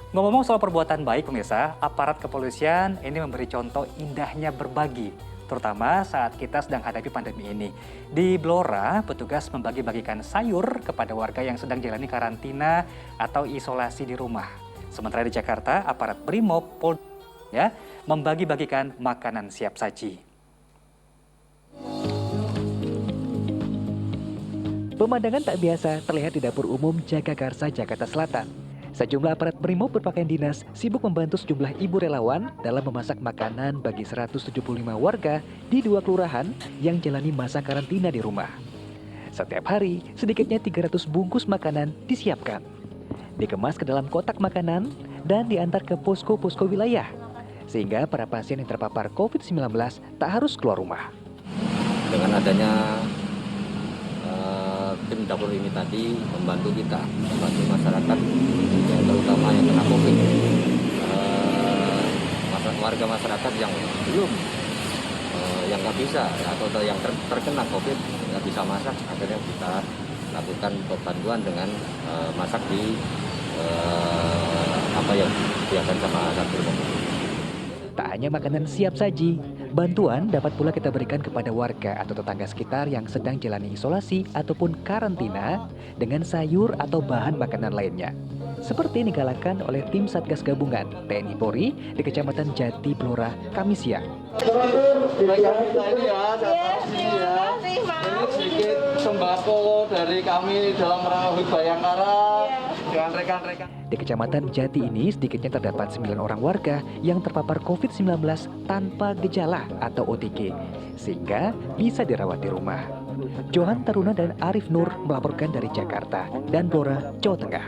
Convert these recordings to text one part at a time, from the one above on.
Ngomong-ngomong soal perbuatan baik, pemirsa, aparat kepolisian ini memberi contoh indahnya berbagi, terutama saat kita sedang hadapi pandemi ini. Di Blora, petugas membagi-bagikan sayur kepada warga yang sedang jalani karantina atau isolasi di rumah. Sementara di Jakarta, aparat Brimob Polda ya membagi-bagikan makanan siap saji. Pemandangan tak biasa terlihat di dapur umum Jagakarsa, Jakarta Selatan. Sejumlah aparat Brimob berpakaian dinas sibuk membantu sejumlah ibu relawan dalam memasak makanan bagi 175 warga di 2 kelurahan yang jalani masa karantina di rumah. Setiap hari, sedikitnya 300 bungkus makanan disiapkan. Dikemas ke dalam kotak makanan dan diantar ke posko-posko wilayah, sehingga para pasien yang terpapar COVID-19 tak harus keluar rumah. Dengan adanya tim dapur ini tadi membantu kita, membantu masyarakat yang terutama yang kena COVID, warga masyarakat yang belum yang nggak bisa atau yang terkena COVID nggak bisa masak, akhirnya kita lakukan bantuan dengan masak di apa yang disediakan sama dapur umum. Tak hanya makanan siap saji, bantuan dapat pula kita berikan kepada warga atau tetangga sekitar yang sedang jalani isolasi ataupun karantina dengan sayur atau bahan makanan lainnya. Seperti yang digalakan oleh tim Satgas Gabungan TNI Polri di Kecamatan Jati Blora, Kamis siang. Ini sedikit sembako dari kami dalam rangka HUT Bayangkara dengan rekan-rekan. Di Kecamatan Jati ini sedikitnya terdapat 9 orang warga yang terpapar COVID-19 tanpa gejala atau OTG, sehingga bisa dirawat di rumah. Johan Taruna dan Arif Nur melaporkan dari Jakarta dan Blora, Jawa Tengah.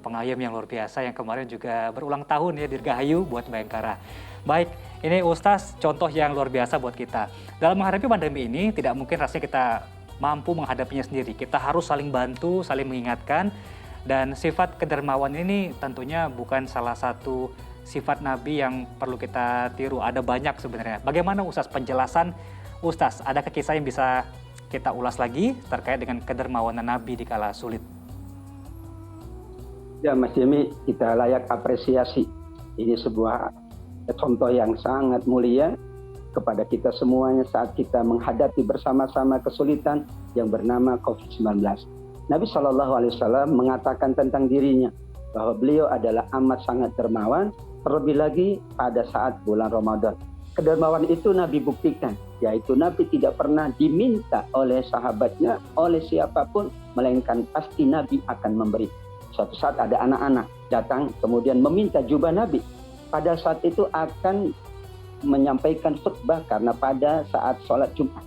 Pengayom yang luar biasa yang kemarin juga berulang tahun ya, Dirgahayu buat Bayangkara. Baik, ini Ustaz contoh yang luar biasa buat kita. Dalam menghadapi pandemi ini tidak mungkin rasanya kita mampu menghadapinya sendiri. Kita harus saling bantu, saling mengingatkan. Dan sifat kedermawan ini tentunya bukan salah satu sifat Nabi yang perlu kita tiru. Ada banyak sebenarnya. Bagaimana Ustaz penjelasan Ustaz? Ada kisah yang bisa kita ulas lagi terkait dengan kedermawanan Nabi di kala sulit? Ya Mas Jemi, kita layak apresiasi. Ini sebuah contoh yang sangat mulia kepada kita semuanya saat kita menghadapi bersama-sama kesulitan yang bernama COVID-19. Nabi SAW mengatakan tentang dirinya bahwa beliau adalah amat sangat dermawan, terlebih lagi pada saat bulan Ramadan. Kedermawan itu Nabi buktikan, yaitu Nabi tidak pernah diminta oleh sahabatnya, oleh siapapun, melainkan pasti Nabi akan memberi. Suatu saat ada anak-anak datang kemudian meminta jubah Nabi. Pada saat itu akan menyampaikan khutbah karena pada saat sholat Jumat.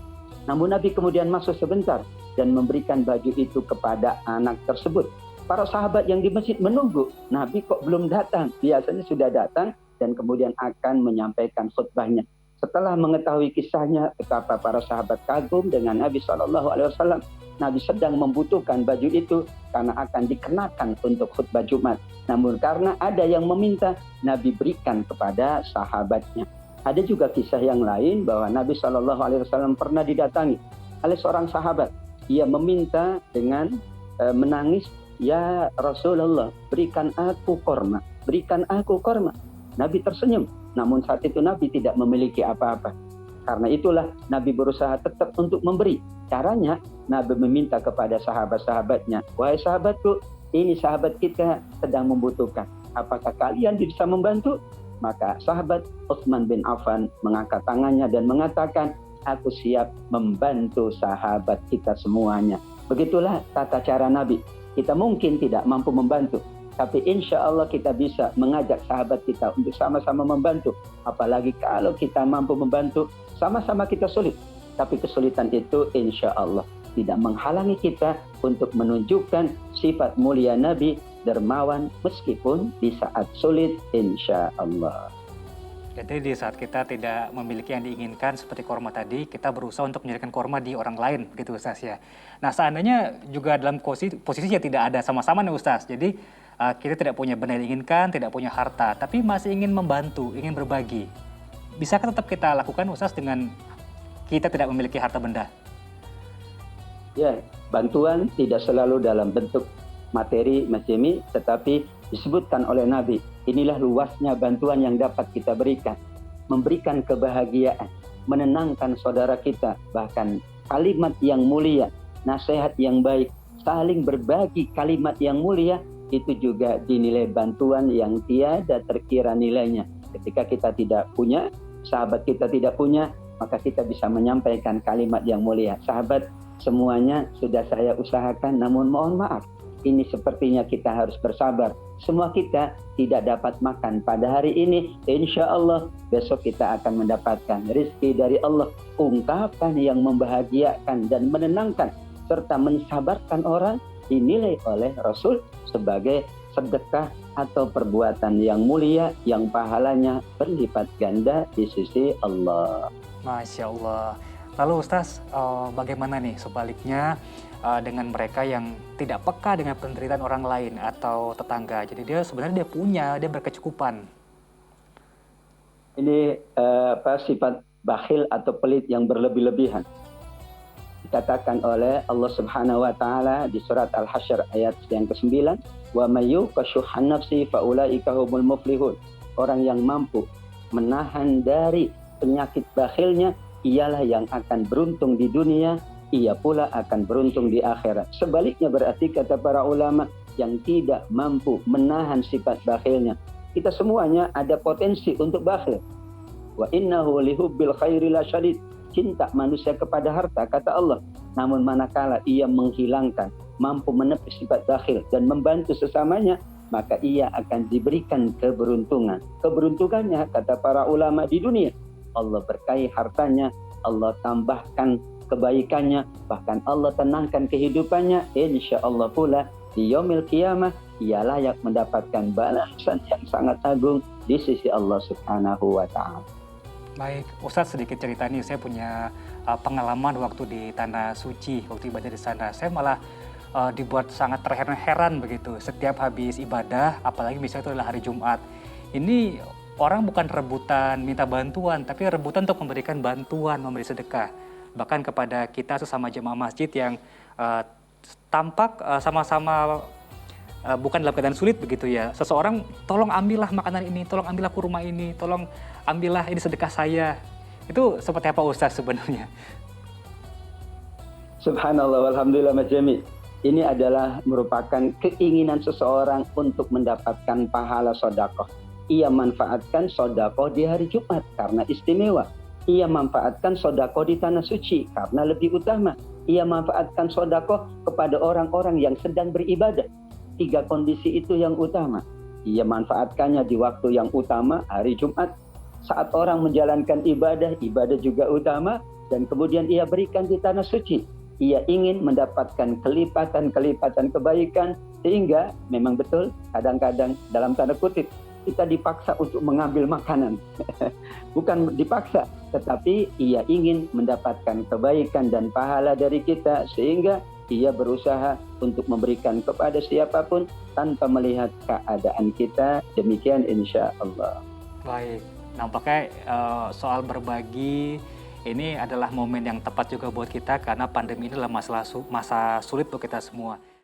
Namun Nabi kemudian masuk sebentar dan memberikan baju itu kepada anak tersebut. Para sahabat yang di masjid menunggu, Nabi kok belum datang? Biasanya sudah datang dan kemudian akan menyampaikan khutbahnya. Setelah mengetahui kisahnya, betapa para sahabat kagum dengan Nabi SAW. Nabi sedang membutuhkan baju itu karena akan dikenakan untuk khutbah Jumat. Namun karena ada yang meminta, Nabi berikan kepada sahabatnya. Ada juga kisah yang lain bahwa Nabi SAW pernah didatangi oleh seorang sahabat. Ia meminta dengan menangis, "Ya Rasulullah, berikan aku korma, berikan aku korma." Nabi tersenyum, namun saat itu Nabi tidak memiliki apa-apa. Karena itulah Nabi berusaha tetap untuk memberi. Caranya Nabi meminta kepada sahabat-sahabatnya, "Wahai sahabatku, ini sahabat kita sedang membutuhkan. Apakah kalian bisa membantu?" Maka sahabat Utsman bin Affan mengangkat tangannya dan mengatakan, "Aku siap membantu sahabat kita semuanya." Begitulah tata cara Nabi. Kita mungkin tidak mampu membantu, tapi insya Allah kita bisa mengajak sahabat kita untuk sama-sama membantu. Apalagi kalau kita mampu membantu, sama-sama kita sulit. Tapi kesulitan itu insya Allah tidak menghalangi kita untuk menunjukkan sifat mulia Nabi, dermawan meskipun di saat sulit insya Allah. Jadi di saat kita tidak memiliki yang diinginkan seperti korma tadi, kita berusaha untuk menyediakan korma di orang lain, begitu Ustaz ya. Nah seandainya juga dalam posisi yang tidak ada sama-sama nih Ustaz, jadi kita tidak punya benda yang diinginkan, tidak punya harta, tapi masih ingin membantu, ingin berbagi. Bisakah tetap kita lakukan Ustaz dengan kita tidak memiliki harta benda? Ya, bantuan tidak selalu dalam bentuk materi, Mas Jemi, tetapi Disebutkan oleh Nabi, inilah luasnya bantuan yang dapat kita berikan. Memberikan kebahagiaan, menenangkan saudara kita, bahkan kalimat yang mulia, nasihat yang baik, saling berbagi kalimat yang mulia, itu juga dinilai bantuan yang tiada terkira nilainya. Ketika kita tidak punya, sahabat kita tidak punya, maka kita bisa menyampaikan kalimat yang mulia. Sahabat, semuanya sudah saya usahakan, namun mohon maaf, ini sepertinya kita harus bersabar. Semua kita tidak dapat makan pada hari ini, insya Allah besok kita akan mendapatkan rezeki dari Allah. Ungkapan yang membahagiakan dan menenangkan serta mensabarkan orang dinilai oleh Rasul sebagai sedekah atau perbuatan yang mulia yang pahalanya berlipat ganda di sisi Allah. Masya Allah. Lalu Ustaz, bagaimana nih sebaliknya dengan mereka yang tidak peka dengan penderitaan orang lain atau tetangga? Jadi dia sebenarnya dia berkecukupan. Ini sifat bakhil atau pelit yang berlebih-lebihan. Dikatakan oleh Allah Subhanahu wa taala di surat Al-Hasyr ayat yang ke-9, "Wa may yuqashuhan nafsi faulaika humul muflihun." Orang yang mampu menahan dari penyakit bakhilnya, ialah yang akan beruntung di dunia, ia pula akan beruntung di akhirat. Sebaliknya berarti kata para ulama, yang tidak mampu menahan sifat bakhilnya. Kita semuanya ada potensi untuk bakhil. Wa innahu lihubbil khairi lasyadid. Cinta manusia kepada harta, kata Allah. Namun manakala ia menghilangkan, mampu menepis sifat bakhil dan membantu sesamanya, maka ia akan diberikan keberuntungan. Keberuntungannya, kata para ulama, di dunia. Allah berkahi hartanya, Allah tambahkan kebaikannya, bahkan Allah tenangkan kehidupannya. Insya Allah pula di yaumil qiyamah ia layak mendapatkan balasan yang sangat agung di sisi Allah Subhanahu wa taala. Baik, Ustadz sedikit cerita nih, saya punya pengalaman waktu di Tanah Suci, waktu ibadah di sana. Saya malah dibuat sangat terheran-heran begitu. Setiap habis ibadah, apalagi misalnya itu adalah hari Jumat, ini orang bukan rebutan minta bantuan, tapi rebutan untuk memberikan bantuan, memberi sedekah. Bahkan kepada kita sesama jemaah masjid yang tampak sama-sama bukan dalam keadaan sulit begitu ya. Seseorang, tolong ambillah makanan ini, tolong ambillah kurma ini, tolong ambillah ini sedekah saya. Itu seperti apa Ustaz sebenarnya? Subhanallah, walhamdulillah Mas Jami. Ini adalah merupakan keinginan seseorang untuk mendapatkan pahala sedekah. Ia manfaatkan sedekah di hari Jumat karena istimewa. Ia manfaatkan sedekah di Tanah Suci karena lebih utama. Ia manfaatkan sedekah kepada orang-orang yang sedang beribadah. 3 kondisi itu yang utama. Ia manfaatkannya di waktu yang utama, hari Jumat. Saat orang menjalankan ibadah, ibadah juga utama. Dan kemudian ia berikan di Tanah Suci. Ia ingin mendapatkan kelipatan-kelipatan kebaikan. Sehingga memang betul kadang-kadang dalam tanda kutip kita dipaksa untuk mengambil makanan. Bukan dipaksa, tetapi ia ingin mendapatkan kebaikan dan pahala dari kita, sehingga ia berusaha untuk memberikan kepada siapapun tanpa melihat keadaan kita. Demikian insya Allah. Baik, nampaknya soal berbagi ini adalah momen yang tepat juga buat kita, karena pandemi ini adalah masa sulit buat kita semua.